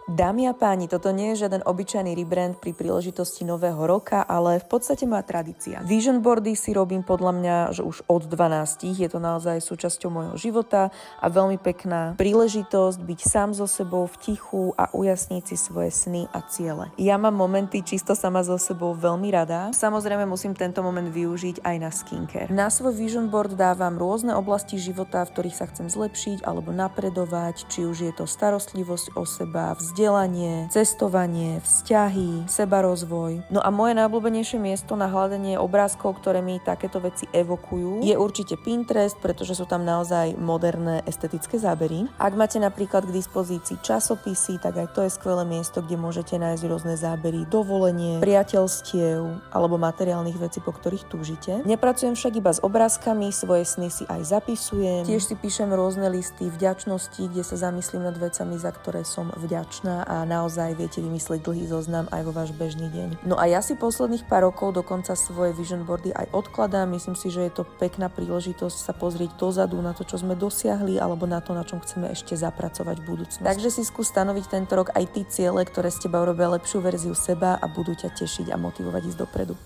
Dámy a páni, toto nie je žiaden obyčajný rebrand pri príležitosti nového roka, ale v podstate moja tradícia. Vision boardy si robím podľa mňa, že už od 12. Je to naozaj súčasťou môjho života a veľmi pekná príležitosť byť sám so sebou v tichu a ujasniť si svoje sny a ciele. Ja mám momenty čisto sama so sebou veľmi rada. Samozrejme musím tento moment využiť aj na skincare. Na svoj vision board dávam rôzne oblasti života, v ktorých sa chcem zlepšiť alebo napredovať, či už je to starostlivosť o seba, vzdelanie, cestovanie, vzťahy, sebarozvoj. No a moje najobľúbenejšie miesto na hľadanie obrázkov, ktoré mi takéto veci evokujú, je určite Pinterest, pretože sú tam naozaj moderné estetické zábery. Ak máte napríklad k dispozícii časopisy, tak aj to je skvelé miesto, kde môžete nájsť rôzne zábery, dovolenie, priateľstiev alebo materiálnych vecí, po ktorých túžite. Nepracujem však iba s obrázkami, svoje sny si aj zapisujem. Tiež si píšem rôzne listy vďačnosti, kde sa zamyslím nad vecami, za ktoré som vďačná a naozaj viete vymyslieť dlhý zoznam aj vo váš bežný deň. No a ja si posledných pár rokov dokonca svoje vision boardy aj odkladám. Myslím si, že je to pekná príležitosť sa pozrieť dozadu na to, čo sme dosiahli alebo na to, na čom chceme ešte zapracovať v budúcnosti. Takže si skús stanoviť tento rok aj ty ciele, ktoré z teba urobia lepšiu verziu seba a budú ťa tešiť a motivovať ísť dopredu.